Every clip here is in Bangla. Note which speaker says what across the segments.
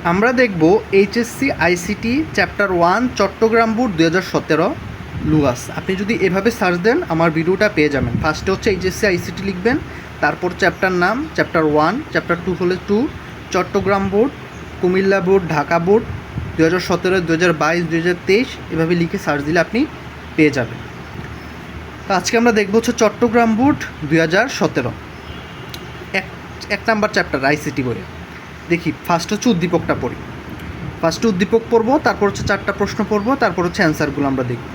Speaker 1: আমরা দেখব HSC ICT chapter 1 Chattogram board 2017 লুয়াস। আপনি যদি এভাবে সার্চ দেন আমার ভিডিওটা পেয়ে যাবেন। ফার্স্টে হচ্ছে এইচএসসি আইসিটি লিখবেন, তারপর চ্যাপ্টার নাম, চ্যাপ্টার 1, চ্যাপ্টার 2 হলে 2, Chattogram board, Cumilla board, Dhaka board 2017, 2022, 2023 এভাবে লিখে সার্চ দিলে আপনি পেয়ে যাবেন। তো আজকে আমরা দেখব হচ্ছে চট্টগ্রাম বোর্ড 2017 এক নাম্বার চ্যাপ্টার আইসিটি বইয়ে। দেখি ফার্স্ট হচ্ছে উদ্দীপকটা পড়ি। ফার্স্টে উদ্দীপক পড়বো, তারপর হচ্ছে 4টা প্রশ্ন পড়বো, তারপর হচ্ছে অ্যান্সারগুলো আমরা দেখব।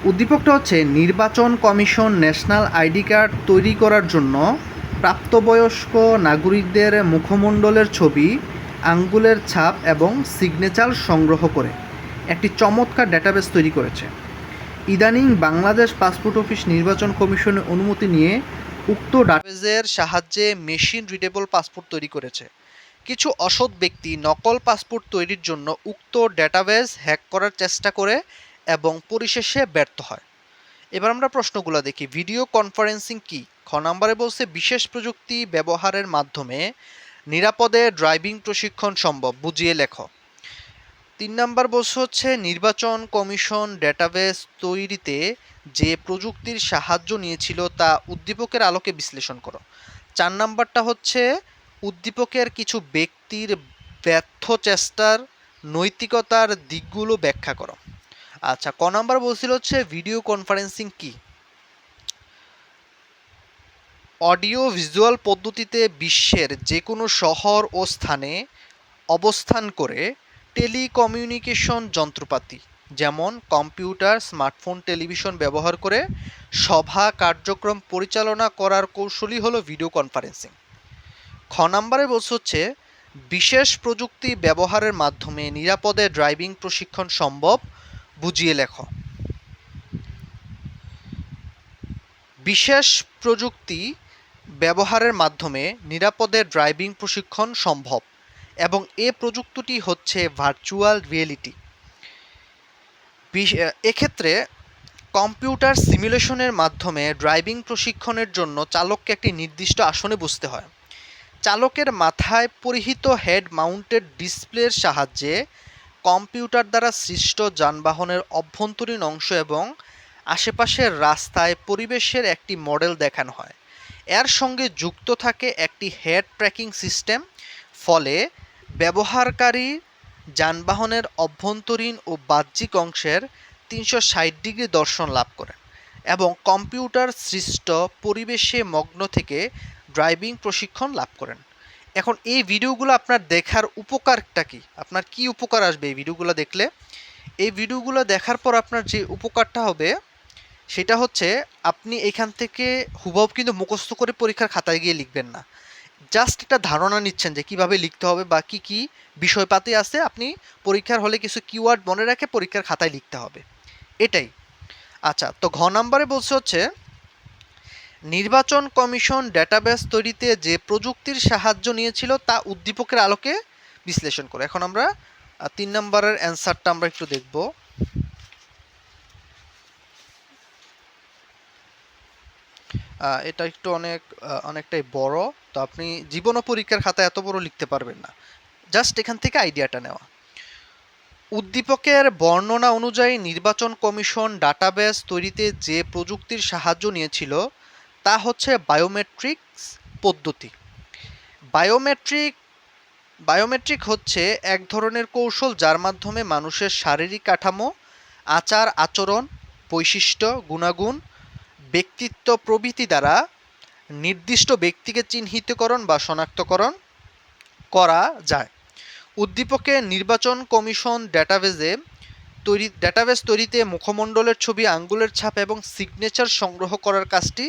Speaker 1: উদ্দীপকটা হচ্ছে নির্বাচন কমিশন ন্যাশনাল আইডি কার্ড তৈরি করার জন্য প্রাপ্তবয়স্ক নাগরিকদের মুখমণ্ডলের ছবি, আঙ্গুলের ছাপ এবং সিগনেচার সংগ্রহ করে একটি চমৎকার ডেটাবেস তৈরি করেছে। ইদানিং বাংলাদেশ পাসপোর্ট অফিস নির্বাচন কমিশনের অনুমতি নিয়ে উক্ত ডাটাবেসের সাহায্যে মেশিন রিডেবল পাসপোর্ট তৈরি করেছে। কিছু অসৎ ব্যক্তি নকল পাসপোর্ট তৈরির জন্য উক্ত ডেটাবেস হ্যাক করার চেষ্টা করে এবং পরিশেষে ব্যর্থ হয়। এবার আমরা প্রশ্নগুলো দেখি। ভিডিও কনফারেন্সিং কি? খ নম্বরে বলছে বিশেষ প্রযুক্তি ব্যবহারের মাধ্যমে নিরাপদে ড্রাইভিং প্রশিক্ষণ সম্ভব, বুঝিয়ে লেখো। 3 নম্বর বলছে হচ্ছে নির্বাচন কমিশন ডেটাবেস তৈরিতে যে প্রযুক্তির সাহায্য নিয়েছিল তা উদ্দীপকের আলোকে বিশ্লেষণ করো। 4 নম্বরটা হচ্ছে উদ্দীপকের কিছু ব্যক্তির ব্যর্থ চেষ্টার নৈতিকতার দিকগুলো ব্যাখ্যা করো। আচ্ছা, ক নম্বর বলছিল হচ্ছে ভিডিও কনফারেন্সিং কি? অডিও ভিজুয়াল পদ্ধতিতে বিশ্বের যে কোনো শহর ও স্থানে অবস্থান করে টেলিকমিউনিকেশন যন্ত্রপাতি যেমন কম্পিউটার, স্মার্টফোন, টেলিভিশন ব্যবহার করে সভা কার্যক্রম পরিচালনা করার কৌশলই হলো ভিডিও কনফারেন্সিং। খ নম্বরে বলছে হচ্ছে বিশেষ প্রযুক্তি ব্যবহারের মাধ্যমে নিরাপদে ড্রাইভিং প্রশিক্ষণ সম্ভব, বুঝিয়ে লেখো। বিশেষ প্রযুক্তি ব্যবহারের মাধ্যমে নিরাপদে ড্রাইভিং প্রশিক্ষণ সম্ভব এবং এ প্রযুক্তিটি হচ্ছে ভার্চুয়াল রিয়েলিটি। এক্ষেত্রে কম্পিউটার সিমুলেশনের মাধ্যমে ড্রাইভিং প্রশিক্ষণের জন্য চালককে একটি নির্দিষ্ট আসনে বসতে হয়। চালকের মাথায় পরিহিত হেড মাউন্টেড ডিসপ্লের সাহায্যে কম্পিউটার দ্বারা সৃষ্ট যানবাহনের অভ্যন্তরীণ অংশ এবং আশেপাশের রাস্তায় পরিবেশের একটি মডেল দেখানো হয়। এর সঙ্গে যুক্ত থাকে একটি হেড ট্র্যাকিং সিস্টেম, ফলে ব্যবহারকারী যানবাহনের অভ্যন্তরীণ ও বাহ্যিক অংশের 360 ডিগ্রি দর্শন লাভ করেন এবং কম্পিউটার সৃষ্ট পরিবেশে মগ্ন থেকে ড্রাইভিং প্রশিক্ষণ লাভ করেন। এখন এই ভিডিওগুলো আপনার দেখার উপকারটা কি? আপনার কি উপকার আসবে এই ভিডিওগুলো দেখলে? এই ভিডিওগুলো দেখার পর আপনার যে উপকারটা হবে সেটা হচ্ছে আপনি এখান থেকে হুবহু কিন্তু মুখস্থ করে পরীক্ষার খাতায় গিয়ে লিখবেন না। জাস্ট একটা ধারণা নিচ্ছেন যে কিভাবে লিখতে হবে বা কি কি বিষয়পাতি আছে, আপনি পরীক্ষার হলে কিছু কিওয়ার্ড মনে রেখে পরীক্ষার খাতায় লিখতে হবে, এটাই। আচ্ছা, তো ঘ নম্বরে বলছে হচ্ছে নির্বাচন কমিশন ডেটাবেস তৈরিতে যে প্রযুক্তির সাহায্য নিয়েছিল তা উদ্দীপকের আলোকে বিশ্লেষণ করে। এখন আমরা 3 নম্বরের অ্যান্সারটা আমরা একটু দেখব। এটা একটু অনেকটাই বড়, তো আপনি জীবন পরীক্ষার খাতায় এত বড় লিখতে পারবেন না, জাস্ট এখান থেকে আইডিয়াটা নেওয়া। উদ্দীপকের বর্ণনা অনুযায়ী নির্বাচন কমিশন ডাটাবেস তৈরিতে যে প্রযুক্তির সাহায্য নিয়েছিল তা হচ্ছে বায়োমেট্রিক্স পদ্ধতি। বায়োমেট্রিক হচ্ছে এক ধরনের কৌশল যার মাধ্যমে মানুষের শারীরিক কাঠামো, আচার আচরণ, বৈশিষ্ট্য, গুণাগুণ, ব্যক্তিত্ব প্রভৃতি দ্বারা নির্দিষ্ট ব্যক্তিকে চিহ্নিতকরণ বা শনাক্তকরণ করা যায়। উদ্দীপকে নির্বাচন কমিশন ডেটাবেস তৈরিতে মুখমণ্ডলের ছবি, আঙ্গুলের ছাপ এবং সিগনেচার সংগ্রহ করার কাজটি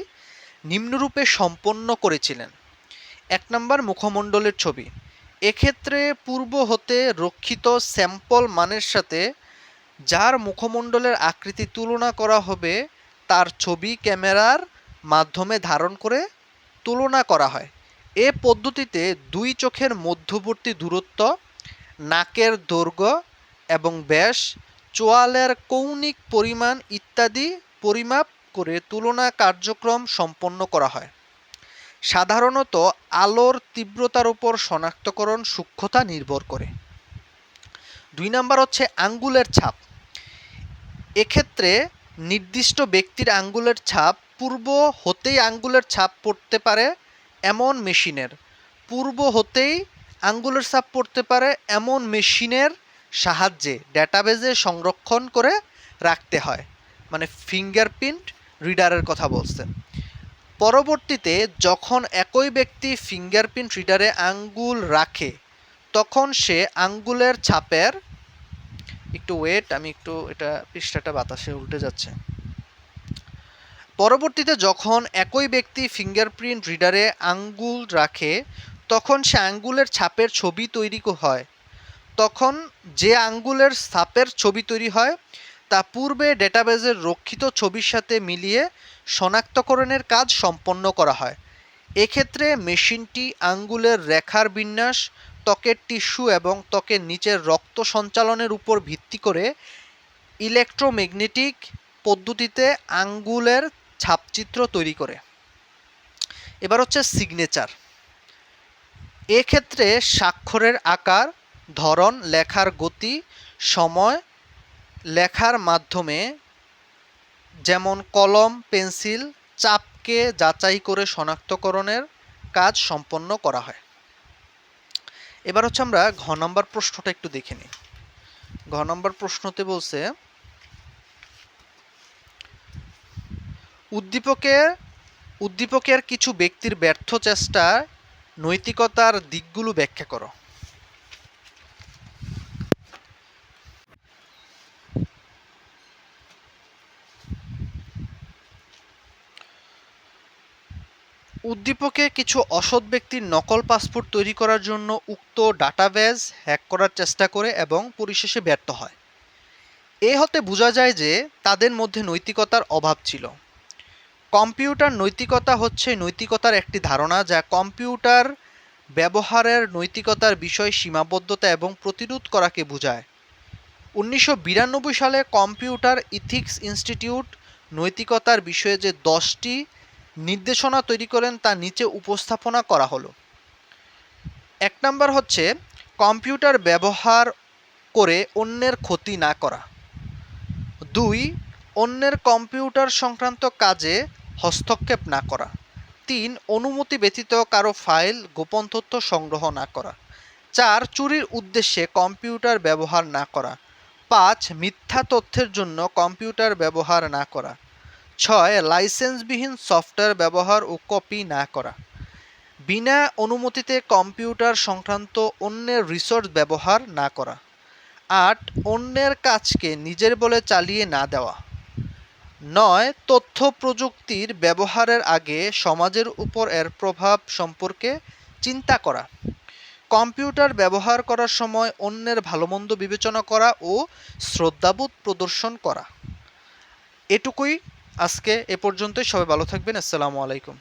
Speaker 1: নিম্নরূপে সম্পন্ন করেছিলেন। 1 নম্বর মুখমণ্ডলের ছবি। এক্ষেত্রে পূর্ব হতে রক্ষিত স্যাম্পল মানের সাথে যার মুখমণ্ডলের আকৃতি তুলনা করা হবে তার ছবি ক্যামেরার মাধ্যমে ধারণ করে তুলনা করা হয়। এ পদ্ধতিতে দুই চোখের মধ্যবর্তী দূরত্ব, নাকের দৈর্ঘ্য এবং ব্যাস, চোয়ালের কৌণিক পরিমাণ ইত্যাদি পরিমাপ করে তুলনা কার্যক্রম সম্পন্ন করা হয়। সাধারণত আলোর তীব্রতার উপর শনাক্তকরণ সূক্ষ্মতা নির্ভর করে। 2 নাম্বার হচ্ছে আঙ্গুলের ছাপ। এক্ষেত্রে নির্দিষ্ট ব্যক্তির আঙ্গুলের ছাপ পূর্ব হতেই আঙ্গুলের ছাপ পড়তে পারে এমন মেশিনের সাহায্যে ডেটাবেজে সংরক্ষণ করে রাখতে হয়, মানে ফিঙ্গারপ্রিন্ট রিডারের কথা বলছে। পরবর্তীতে যখন একই ব্যক্তি ফিঙ্গারপ্রিন্ট রিডারে আঙ্গুল রাখে তখন সে আঙ্গুলের ছাপের এটা পৃষ্ঠাটা বাতাসে উল্টে যাচ্ছে। পরবর্তীতে যখন একই ব্যক্তি ফিঙ্গারপ্রিন্ট রিডারে আঙ্গুল রাখে তখন সে আঙ্গুলের ছাপের ছবি তৈরি হয়। তখন যে আঙ্গুলের ছাপের ছবি তৈরি হয় তা পূর্বে ডেটাবেজের রক্ষিত ছবির সাথে মিলিয়ে শনাক্তকরণের কাজ সম্পন্ন করা হয়। এক্ষেত্রে মেশিনটি আঙ্গুলের রেখার বিন্যাস, ত্বকের টিস্যু এবং ত্বকের নিচের রক্ত সঞ্চালনের উপর ভিত্তি করে ইলেকট্রোম্যাগনেটিক পদ্ধতিতে আঙ্গুলের ছাপচিত্র তৈরি করে। এবার হচ্ছে সিগনেচার। এক্ষেত্রে স্বাক্ষরের আকার, ধরন, লেখার গতি, সময়, লেখার মাধ্যমে যেমন কলম, পেন্সিল, চাপকে যাচাই করে শনাক্তকরণের কাজ সম্পন্ন করা হয়। এবার হচ্ছে আমরা ঘ নম্বর প্রশ্নটা একটু দেখে নিই। ঘ নম্বর প্রশ্নতে বলছে উদ্দীপকের কিছু ব্যক্তির ব্যর্থ চেষ্টার নৈতিকতার দিকগুলো ব্যাখ্যা করো। উদ্দীপকে কিছু অসৎ ব্যক্তির নকল পাসপোর্ট তৈরি করার জন্য উক্ত ডাটাবেজ হ্যাক করার চেষ্টা করে এবং পরিশেষে ব্যর্থ হয়। এ হতে বোঝা যায় যে তাদের মধ্যে নৈতিকতার অভাব ছিল। কম্পিউটার নৈতিকতা হচ্ছে নৈতিকতার একটি ধারণা যা কম্পিউটার ব্যবহারের নৈতিকতার বিষয়ে সীমাবদ্ধতা এবং প্রতিরোধ করাকে বোঝায়। 1992 সালে কম্পিউটার ইথিক্স ইনস্টিটিউট নৈতিকতার বিষয়ে যে 10টি নির্দেশনা তৈরি করেন তা নিচে উপস্থাপনা করা হলো। 1 নম্বর হচ্ছে কম্পিউটার ব্যবহার করে অন্যের ক্ষতি না করা। 2, অন্যের কম্পিউটার সংক্রান্ত কাজে হস্তক্ষেপ না করা। 3, অনুমতি ব্যতীত কারো ফাইল, গোপন তথ্য সংগ্রহ না করা। 4, চুরির উদ্দেশ্যে কম্পিউটার ব্যবহার না করা। 5, মিথ্যা তথ্যের জন্য কম্পিউটার ব্যবহার না করা। 6, লাইসেন্সবিহীন সফটওয়্যার ব্যবহার ও কপি না করা। বিনা অনুমতিতে কম্পিউটার সংক্রান্ত অন্যের রিসোর্স ব্যবহার না করা। 8, অন্যের কাজকে নিজের বলে চালিয়ে না দেওয়া। 9, তথ্য প্রযুক্তির ব্যবহারের আগে সমাজের উপর এর প্রভাব সম্পর্কে চিন্তা করা। কম্পিউটার ব্যবহার করার সময় অন্যের ভালোমন্দ বিবেচনা করা ও শ্রদ্ধাবোধ প্রদর্শন করা। এটুকুই আজকে এ পর্যন্তই। সবাই ভালো থাকবেন। আসসালামু আলাইকুম।